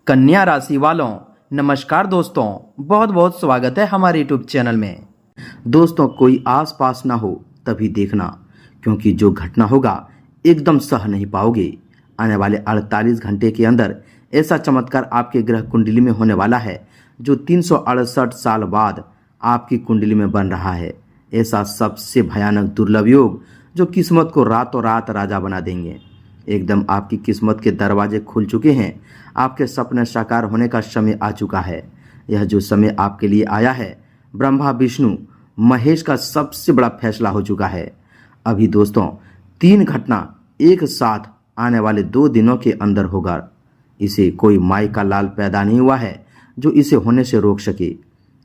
कन्या राशि वालों, नमस्कार दोस्तों। बहुत बहुत स्वागत है हमारे यूट्यूब चैनल में। दोस्तों, कोई आस पास ना हो तभी देखना, क्योंकि जो घटना होगा एकदम सह नहीं पाओगे। आने वाले 48 घंटे के अंदर ऐसा चमत्कार आपके ग्रह कुंडली में होने वाला है जो 368 साल बाद आपकी कुंडली में बन रहा है। ऐसा सबसे भयानक दुर्लभ योग जो किस्मत को रातों रात राजा बना देंगे। एकदम आपकी किस्मत के दरवाजे खुल चुके हैं। आपके सपने साकार होने का समय आ चुका है। यह जो समय आपके लिए आया है, ब्रह्मा विष्णु महेश का सबसे बड़ा फैसला हो चुका है। अभी दोस्तों 3 घटना एक साथ आने वाले 2 दिनों के अंदर होगा। इसे कोई माई का लाल पैदा नहीं हुआ है जो इसे होने से रोक सके।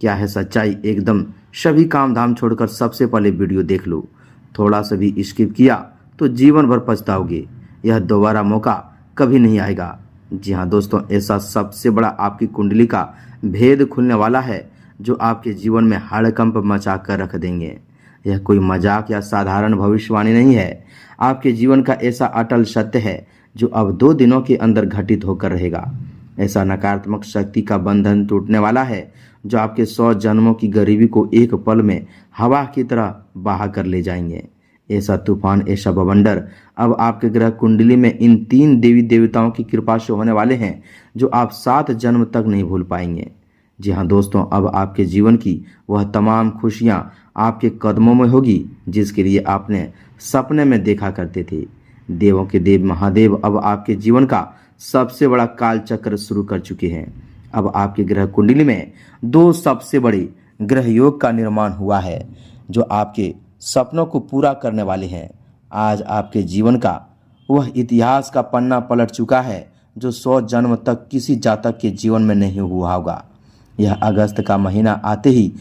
क्या है सच्चाई? एकदम सभी काम धाम छोड़कर सबसे पहले वीडियो देख लो। थोड़ा सा भी स्किप किया तो जीवन भर पछताओगे। यह दोबारा मौका कभी नहीं आएगा। जी हाँ दोस्तों, ऐसा सबसे बड़ा आपकी कुंडली का भेद खुलने वाला है जो आपके जीवन में हड़कंप मचा कर रख देंगे। यह कोई मजाक या साधारण भविष्यवाणी नहीं है। आपके जीवन का ऐसा अटल सत्य है जो अब 2 दिनों के अंदर घटित होकर रहेगा। ऐसा नकारात्मक शक्ति का बंधन टूटने वाला है जो आपके 100 जन्मों की गरीबी को एक पल में हवा की तरह बहा कर ले जाएंगे। ऐसा तूफान, ऐसा बवंडर अब आपके ग्रह कुंडली में इन 3 देवी देवताओं की कृपा से होने वाले हैं जो आप 7 जन्म तक नहीं भूल पाएंगे। जी हाँ दोस्तों, अब आपके जीवन की वह तमाम खुशियाँ आपके कदमों में होगी जिसके लिए आपने सपने में देखा करते थे। देवों के देव महादेव अब आपके जीवन का सबसे बड़ा काल चक्र शुरू कर चुके हैं। अब आपके ग्रह कुंडली में 2 सबसे बड़े ग्रह योग का निर्माण हुआ है जो आपके सपनों को पूरा करने वाले हैं। आज आपके जीवन का वह इतिहास का पन्ना पलट चुका है जो 100 जन्म तक किसी जातक के जीवन में नहीं हुआ होगा। यह अगस्त का महीना आते ही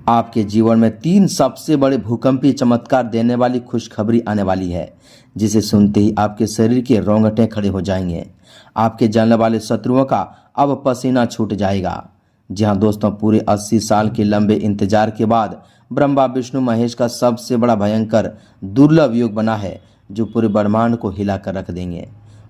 आपके जीवन में 3 सबसे बड़े भूकंपीय चमत्कार देने वाली खुशखबरी आने वाली है, जिसे सुनते ही आपके शरीर के रोंगटे खड़े हो जाएंगे। आपके जानने वाले शत्रुओं का अब पसीना छूट जाएगा। जी हाँ दोस्तों, पूरे 80 साल के लंबे इंतजार के बाद ब्रह्मा विष्णु महेश का सबसे बड़ा भयंकर दुर्लभ योग बना है जो पूरे ब्रह्मांड को हिला कर रख देंगे।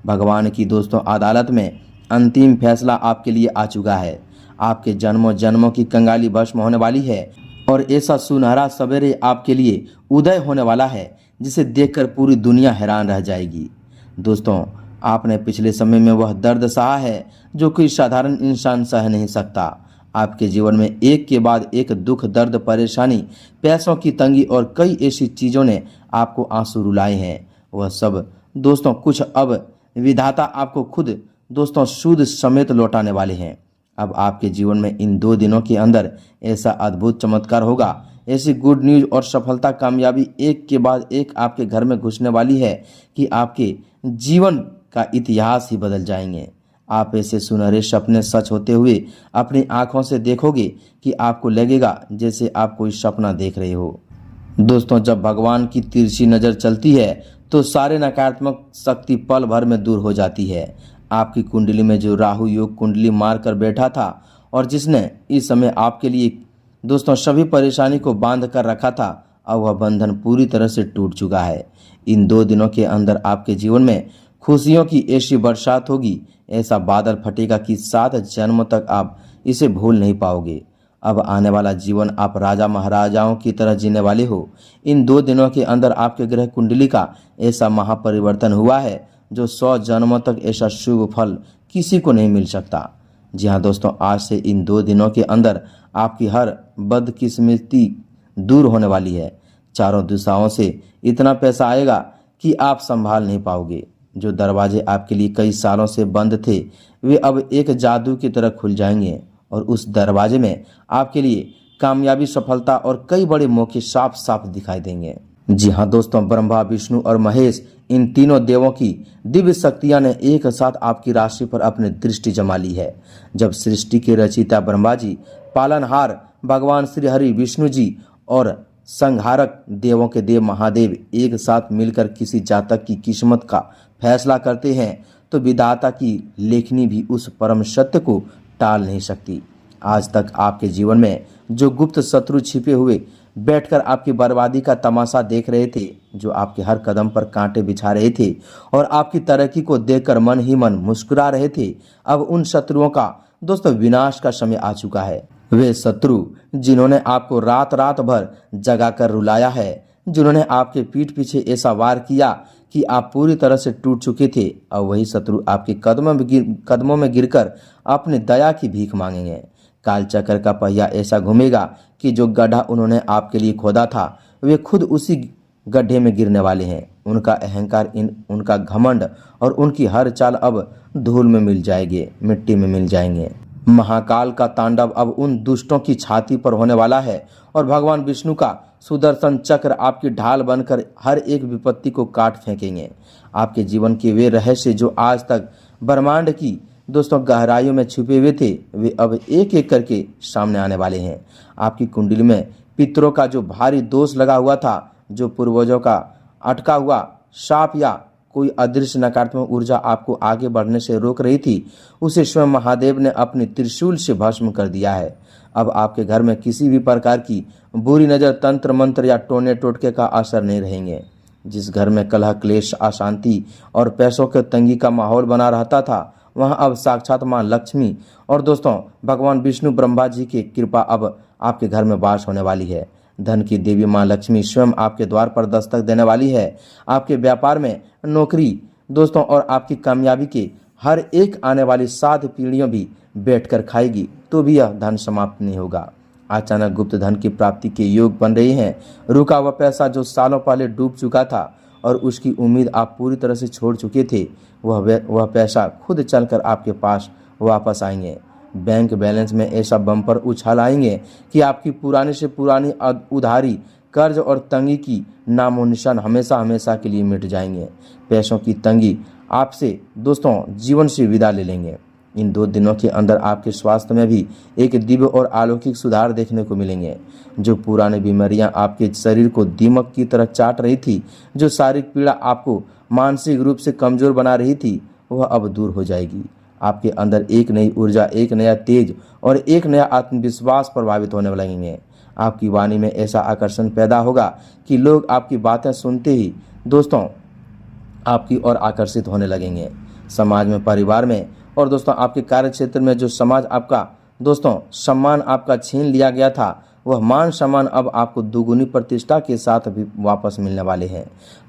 भगवान की दोस्तों अदालत में अंतिम फैसला आपके लिए आ चुका है। आपके जन्मों जन्मों की कंगाली भस्म होने वाली है और ऐसा सुनहरा सवेरे आपके लिए उदय होने वाला है जिसे देखकर पूरी दुनिया हैरान रह जाएगी। दोस्तों, आपने पिछले समय में वह दर्द सहा है जो कोई साधारण इंसान सह नहीं सकता। आपके जीवन में एक के बाद एक दुख, दर्द, परेशानी, पैसों की तंगी और कई ऐसी चीज़ों ने आपको आंसू रुलाए हैं। वह सब दोस्तों कुछ अब विधाता आपको खुद दोस्तों सूद समेत लौटाने वाले हैं। अब आपके जीवन में इन 2 दिनों के अंदर ऐसा अद्भुत चमत्कार होगा, ऐसी गुड न्यूज़ और सफलता, कामयाबी एक के बाद एक आपके घर में घुसने वाली है कि आपके जीवन का इतिहास ही बदल जाएंगे। आप ऐसे सुनहरे सपने सच होते हुए अपनी आंखों से देखोगे कि आपको लगेगा जैसे आप कोई सपना देख रहे हो। दोस्तों, जब भगवान की तिरछी नज़र चलती है तो सारे नकारात्मक शक्ति पल भर में दूर हो जाती है। आपकी कुंडली में जो राहु योग कुंडली मार कर बैठा था और जिसने इस समय आपके लिए दोस्तों सभी परेशानी को बांध कर रखा था, अब वह बंधन पूरी तरह से टूट चुका है। इन 2 दिनों के अंदर आपके जीवन में खुशियों की ऐसी बरसात होगी, ऐसा बादल फटेगा कि 7 जन्मों तक आप इसे भूल नहीं पाओगे। अब आने वाला जीवन आप राजा महाराजाओं की तरह जीने वाले हो। इन 2 दिनों के अंदर आपके ग्रह कुंडली का ऐसा महापरिवर्तन हुआ है जो 100 जन्मों तक ऐसा शुभ फल किसी को नहीं मिल सकता। जी हाँ दोस्तों, आज से इन 2 दिनों के अंदर आपकी हर बदकिस्मती दूर होने वाली है। चारों दिशाओं से इतना पैसा आएगा कि आप संभाल नहीं पाओगे। जो दरवाजे आपके लिए कई सालों से बंद थे वे अब एक जादू की तरह खुल जाएंगे और उस दरवाजे में आपके लिए कामयाबी, सफलता और कई बड़े मौके साफ साफ दिखाई देंगे। जी हाँ दोस्तों, ब्रह्मा विष्णु और महेश इन तीनों देवों की दिव्य शक्तियां ने एक साथ आपकी राशि पर अपनी दृष्टि जमा ली है। जब सृष्टि के रचयिता ब्रह्मा जी, पालनहार भगवान श्री हरि विष्णु जी और संहारक देवों के देव महादेव एक साथ मिलकर किसी जातक की किस्मत का फैसला करते हैं तो विधाता की लेखनी भी उस परम सत्य को टाल नहीं सकती। आज तक आपके जीवन में जो गुप्त शत्रु छिपे हुए बैठकर आपकी बर्बादी का तमाशा देख रहे थे, जो आपके हर कदम पर कांटे बिछा रहे थे और आपकी तरक्की को देखकर मन ही मन मुस्कुरा रहे थे, अब उन शत्रुओं का दोस्तों विनाश का समय आ चुका है। वे शत्रु जिन्होंने आपको रात रात भर जगा कर रुलाया है, जिन्होंने आपके पीठ पीछे ऐसा वार किया कि आप पूरी तरह से टूट चुके थे, अब वही शत्रु आपके कदमों में गिरकर अपनी दया की भीख मांगेंगे। कालचक्र का पहिया ऐसा घूमेगा कि जो गड्ढा उन्होंने आपके लिए खोदा था, वे खुद उसी गड्ढे में गिरने वाले हैं। उनका अहंकार, उनका घमंड और उनकी हर चाल अब धूल में मिल जाएंगे, मिट्टी में मिल जाएंगे। महाकाल का तांडव अब उन दुष्टों की छाती पर होने वाला है और भगवान विष्णु का सुदर्शन चक्र आपकी ढाल बनकर हर एक विपत्ति को काट फेंकेंगे। आपके जीवन के वे रहस्य जो आज तक ब्रह्मांड की दोस्तों गहराइयों में छुपे हुए थे, वे अब एक एक करके सामने आने वाले हैं। आपकी कुंडली में पितरों का जो भारी दोष लगा हुआ था, जो पूर्वजों का अटका हुआ शाप या कोई अदृश्य नकारात्मक ऊर्जा आपको आगे बढ़ने से रोक रही थी, उसे स्वयं महादेव ने अपनी त्रिशूल से भस्म कर दिया है। अब आपके घर में किसी भी प्रकार की बुरी नज़र, तंत्र मंत्र या टोने टोटके का असर नहीं रहेंगे। जिस घर में कलह, क्लेश, अशांति और पैसों के तंगी का माहौल बना रहता था, वहाँ अब साक्षात माँ लक्ष्मी और दोस्तों भगवान विष्णु ब्रह्मा जी की कृपा अब आपके घर में वास होने वाली है। धन की देवी माँ लक्ष्मी स्वयं आपके द्वार पर दस्तक देने वाली है। आपके व्यापार में, नौकरी दोस्तों और आपकी कामयाबी के हर एक आने वाली 7 पीढ़ियों भी बैठकर खाएगी, तो भी यह धन समाप्त नहीं होगा। अचानक गुप्त धन की प्राप्ति के योग बन रहे हैं। रुका हुआ पैसा जो सालों पहले डूब चुका था और उसकी उम्मीद आप पूरी तरह से छोड़ चुके थे, वह पैसा खुद चलकर आपके पास वापस आएंगे। बैंक बैलेंस में ऐसा बम्पर उछाल आएंगे कि आपकी पुरानी से पुरानी उधारी, कर्ज और तंगी की नामो निशान हमेशा हमेशा के लिए मिट जाएंगे। पैसों की तंगी आपसे दोस्तों जीवन से विदा ले लेंगे। इन 2 दिनों के अंदर आपके स्वास्थ्य में भी एक दिव्य और अलौकिक सुधार देखने को मिलेंगे। जो पुरानी बीमारियां आपके शरीर को दीमक की तरह चाट रही थी, जो शारीरिक पीड़ा आपको मानसिक रूप से कमजोर बना रही थी, वह अब दूर हो जाएगी। आपके अंदर एक नई ऊर्जा, एक नया तेज और एक नया आत्मविश्वास प्रभावित होने लगेंगे। आपकी वाणी में ऐसा आकर्षण पैदा होगा कि लोग आपकी बातें सुनते ही दोस्तों आपकी ओर आकर्षित होने लगेंगे। समाज में, परिवार में और दोस्तों आपके कार्य क्षेत्र में जो समाज आपका दोस्तों सम्मान आपका छीन लिया गया था, वह मान सम्मान अब आपको दुगुनी प्रतिष्ठा के साथ भी वापस मिलने वाले हैं।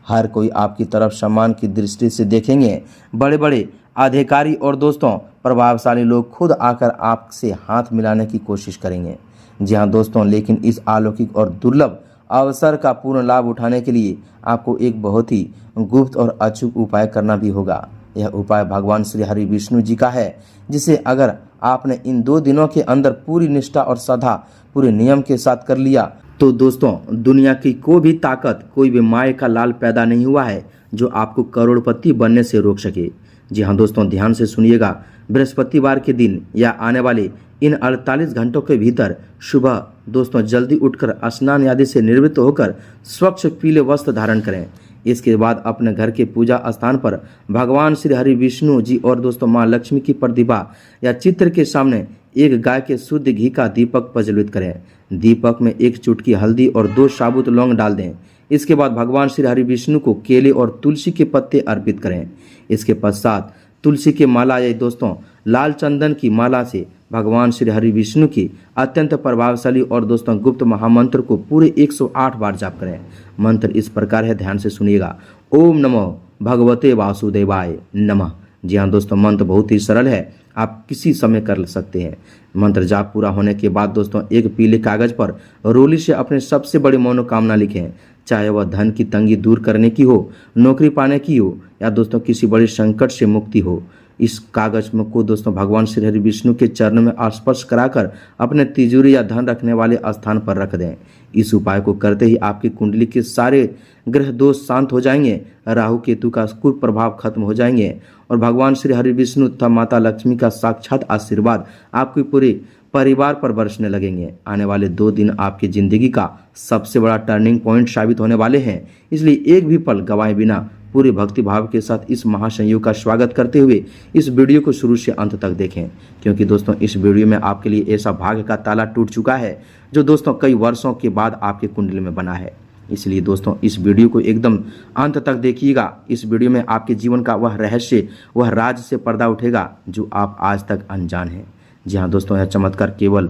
हर कोई आपकी तरफ सम्मान की दृष्टि से देखेंगे। बड़े बड़े अधिकारी और दोस्तों प्रभावशाली लोग खुद आकर आपसे हाथ मिलाने की कोशिश करेंगे। जी हाँ दोस्तों, लेकिन इस अलौकिक और दुर्लभ अवसर का पूर्ण लाभ उठाने के लिए आपको एक बहुत ही गुप्त और अचूक उपाय करना भी होगा। यह उपाय भगवान श्री हरि विष्णु जी का है, जिसे अगर आपने इन 2 दिनों के अंदर पूरी निष्ठा और श्रद्धा, पूरे नियम के साथ कर लिया, तो दोस्तों दुनिया की कोई भी ताकत, कोई भी माय का लाल पैदा नहीं हुआ है जो आपको करोड़पति बनने से रोक सके। जी हाँ दोस्तों, ध्यान से सुनिएगा। बृहस्पतिवार के दिन या आने वाले इन 48 घंटों के भीतर सुबह दोस्तों जल्दी उठकर स्नान आदि से निवृत्त होकर स्वच्छ पीले वस्त्र धारण करें। इसके बाद अपने घर के पूजा स्थान पर भगवान श्री हरि विष्णु जी और दोस्तों माँ लक्ष्मी की प्रतिभा या चित्र के सामने एक गाय के शुद्ध घी का दीपक प्रज्वलित करें। दीपक में 1 चुटकी हल्दी और 2 साबुत लौंग डाल दें। इसके बाद भगवान श्री हरि विष्णु को केले और तुलसी के पत्ते अर्पित करें। इसके पश्चात तुलसी के माला या दोस्तों लाल चंदन की माला से भगवान श्री हरि विष्णु की अत्यंत प्रभावशाली और दोस्तों गुप्त महामंत्र को पूरे 108 बार जाप करें। मंत्र इस प्रकार है, ध्यान से सुनिएगा। ओम नमो भगवते वासुदेवाय नमः। जी हाँ दोस्तों, मंत्र बहुत ही सरल है, आप किसी समय कर सकते हैं। मंत्र जाप पूरा होने के बाद दोस्तों एक पीले कागज पर रोली से अपने सबसे बड़ी मनोकामना लिखें, चाहे वह धन की तंगी दूर करने की हो, नौकरी पाने की हो या दोस्तों किसी बड़े संकट से मुक्ति हो। इस कागज में को दोस्तों भगवान श्री हरि विष्णु के चरणों में स्पर्श कराकर अपने तिजोरी या धन रखने वाले स्थान पर रख दें। इस उपाय को करते ही आपकी कुंडली के सारे ग्रह दोष शांत हो जाएंगे, राहु केतु का कुप्रभाव खत्म हो जाएंगे और भगवान श्री हरि विष्णु तथा माता लक्ष्मी का साक्षात आशीर्वाद आपके पूरे परिवार पर बरसने लगेंगे। आने वाले 2 दिन आपकी जिंदगी का सबसे बड़ा टर्निंग पॉइंट साबित होने वाले हैं, इसलिए एक भी पल गवाए बिना पूरे भक्ति भाव के साथ इस महासंयोग का स्वागत करते हुए इस वीडियो को शुरू से अंत तक देखें, क्योंकि दोस्तों इस वीडियो में आपके लिए ऐसा भाग्य का ताला टूट चुका है जो दोस्तों कई वर्षों के बाद आपके कुंडली में बना है। इसलिए दोस्तों इस वीडियो को एकदम अंत तक देखिएगा। इस वीडियो में आपके जीवन का वह रहस्य, वह राज से पर्दा उठेगा जो आप आज तक अनजान हैं। जी हाँ दोस्तों, यह चमत्कार केवल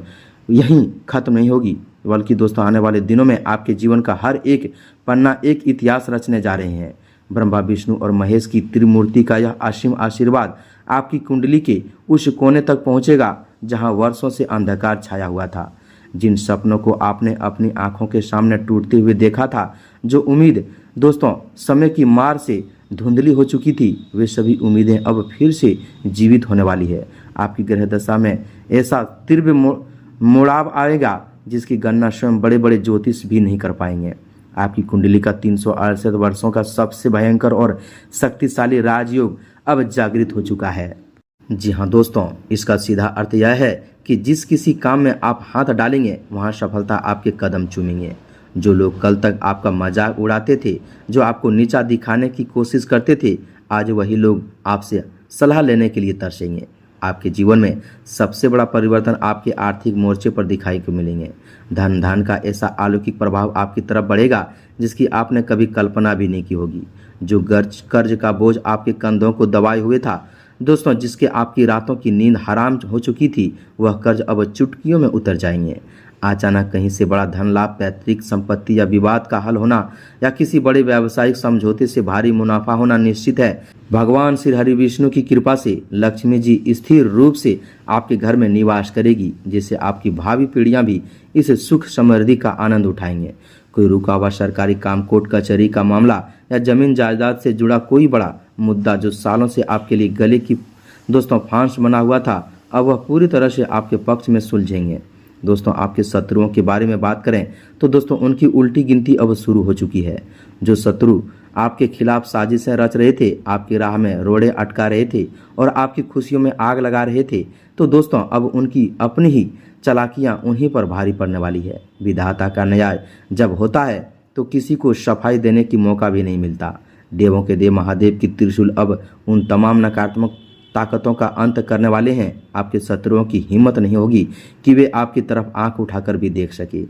यहीं खत्म नहीं होगी, बल्कि दोस्तों आने वाले दिनों में आपके जीवन का हर एक पन्ना एक इतिहास रचने जा रहे हैं। ब्रह्मा विष्णु और महेश की त्रिमूर्ति का यह असीम आशीर्वाद आपकी कुंडली के उस कोने तक पहुंचेगा जहां वर्षों से अंधकार छाया हुआ था। जिन सपनों को आपने अपनी आंखों के सामने टूटते हुए देखा था, जो उम्मीद दोस्तों समय की मार से धुंधली हो चुकी थी, वे सभी उम्मीदें अब फिर से जीवित होने वाली है। आपकी ग्रह दशा में ऐसा तीव्र मोड़ाव आएगा जिसकी गणना स्वयं बड़े बड़े ज्योतिष भी नहीं कर पाएंगे। आपकी कुंडली का 368 वर्षों का सबसे भयंकर और शक्तिशाली राजयोग अब जागृत हो चुका है। जी हाँ दोस्तों, इसका सीधा अर्थ यह है कि जिस किसी काम में आप हाथ डालेंगे वहाँ सफलता आपके कदम चूमेंगे। जो लोग कल तक आपका मजाक उड़ाते थे, जो आपको नीचा दिखाने की कोशिश करते थे, आज वही लोग आपसे सलाह लेने के लिए तरसेंगे। आपके जीवन में सबसे बड़ा परिवर्तन आपके आर्थिक मोर्चे पर दिखाई को मिलेंगे। धन का ऐसा अलौकिक प्रभाव आपकी तरफ बढ़ेगा जिसकी आपने कभी कल्पना भी नहीं की होगी। जो कर्ज का बोझ आपके कंधों को दबाए हुए था दोस्तों, जिसके आपकी रातों की नींद हराम हो चुकी थी, वह कर्ज अब चुटकियों में उतर जाएंगे। अचानक कहीं से बड़ा धन लाभ, पैतृक संपत्ति या विवाद का हल होना या किसी बड़े व्यावसायिक समझौते से भारी मुनाफा होना निश्चित है। भगवान श्री हरि विष्णु की कृपा से लक्ष्मी जी स्थिर रूप से आपके घर में निवास करेगी, जिससे आपकी भावी पीढ़ियां भी इस सुख समृद्धि का आनंद उठाएंगे। कोई रुका हुआ सरकारी काम, कोर्ट कचहरी का मामला या जमीन जायदाद से जुड़ा कोई बड़ा मुद्दा जो सालों से आपके लिए गले की दोस्तों फांस बना हुआ था, अब वह पूरी तरह से आपके पक्ष में सुलझेंगे। दोस्तों आपके शत्रुओं के बारे में बात करें तो दोस्तों उनकी उल्टी गिनती अब शुरू हो चुकी है। जो शत्रु आपके खिलाफ साजिशें रच रहे थे, आपकी राह में रोड़े अटका रहे थे और आपकी खुशियों में आग लगा रहे थे, तो दोस्तों अब उनकी अपनी ही चालाकियां उन्हीं पर भारी पड़ने वाली है। विधाता का न्याय जब होता है तो किसी को सफाई देने की मौका भी नहीं मिलता। देवों के देव महादेव की त्रिशूल अब उन तमाम नकारात्मक ताकतों का अंत करने वाले हैं। आपके शत्रुओं की हिम्मत नहीं होगी कि वे आपकी तरफ आंख उठाकर भी देख सके।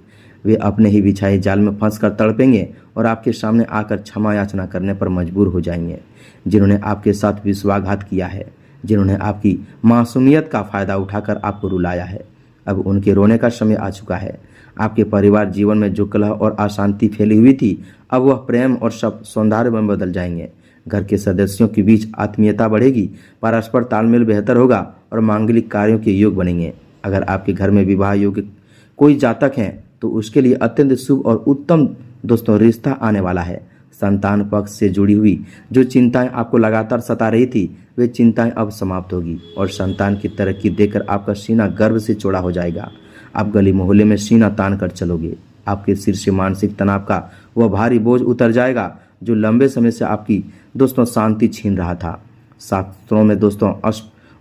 वे अपने ही बिछाए जाल में फंसकर तड़पेंगे और आपके सामने आकर क्षमा याचना करने पर मजबूर हो जाएंगे। जिन्होंने आपके साथ विश्वासघात किया है, जिन्होंने आपकी मासूमियत का फायदा उठाकर आपको रुलाया है, अब उनके रोने का समय आ चुका है। आपके परिवार जीवन में जो कलह और अशांति फैली हुई थी, अब वह प्रेम और सौंदर्य में बदल जाएंगे। घर के सदस्यों के बीच आत्मीयता बढ़ेगी, परस्पर तालमेल बेहतर होगा और मांगलिक कार्यों के योग बनेंगे। अगर आपके घर में विवाह योग्य कोई जातक हैं तो उसके लिए अत्यंत शुभ और उत्तम दोस्तों रिश्ता आने वाला है। संतान पक्ष से जुड़ी हुई जो चिंताएं आपको लगातार सता रही थी, वे चिंताएं अब समाप्त होगी और संतान की तरक्की देखकर आपका सीना गर्व से चौड़ा हो जाएगा। आप गली मोहल्ले में सीना तान कर चलोगे। आपके सिर से मानसिक तनाव का वह भारी बोझ उतर जाएगा जो लंबे समय से आपकी दोस्तों शांति छीन रहा था। शास्त्रों में दोस्तों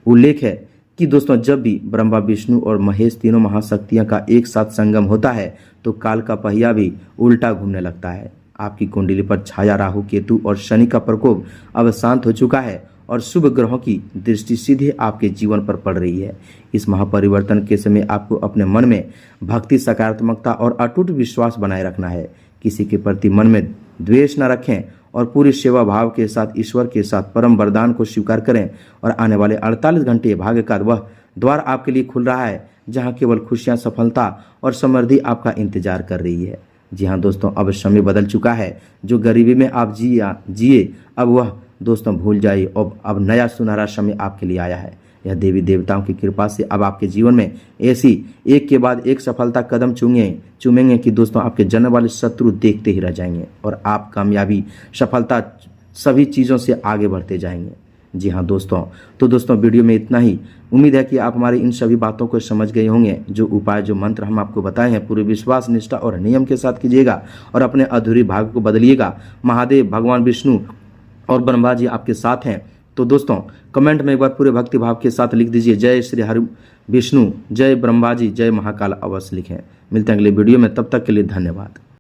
उल्लेख है कि दोस्तों जब भी ब्रह्मा विष्णु और महेश तीनों महाशक्तियां का एक साथ संगम होता है तो काल का पहिया भी उल्टा घूमने लगता है। आपकी कुंडली पर छाया राहु, केतु और शनि का प्रकोप अब शांत हो चुका है और शुभ ग्रहों की दृष्टि सीधे आपके जीवन पर पड़ रही है। इस महापरिवर्तन के समय आपको अपने मन में भक्ति, सकारात्मकता और अटूट विश्वास बनाए रखना है। किसी के प्रति मन में द्वेष न रखें और पूरी सेवा भाव के साथ ईश्वर के साथ परम वरदान को स्वीकार करें और आने वाले 48 घंटे भाग्य का वह द्वार आपके लिए खुल रहा है जहां केवल खुशियां, सफलता और समृद्धि आपका इंतजार कर रही है। जी हाँ दोस्तों, अब समय बदल चुका है। जो गरीबी में आप जिए अब वह दोस्तों भूल जाइए और अब नया सुनहरा समय आपके लिए आया है। यह देवी देवताओं की कृपा से अब आपके जीवन में ऐसी एक के बाद एक सफलता कदम चूमेंगे कि दोस्तों आपके जन्म वाले शत्रु देखते ही रह जाएंगे और आप कामयाबी, सफलता सभी चीज़ों से आगे बढ़ते जाएंगे। जी हाँ दोस्तों, तो दोस्तों वीडियो में इतना ही। उम्मीद है कि आप हमारी इन सभी बातों को समझ गए होंगे। जो उपाय, जो मंत्र हम आपको बताए हैं, पूरे विश्वास, निष्ठा और नियम के साथ कीजिएगा और अपने अधूरे भाग्य को बदलिएगा। महादेव, भगवान विष्णु और ब्रह्मा जी आपके साथ हैं। तो दोस्तों कमेंट में एक बार पूरे भक्ति भाव के साथ लिख दीजिए, जय श्री हरि विष्णु, जय ब्रह्मा जी, जय महाकाल अवश्य लिखें। मिलते हैं अगले वीडियो में, तब तक के लिए धन्यवाद।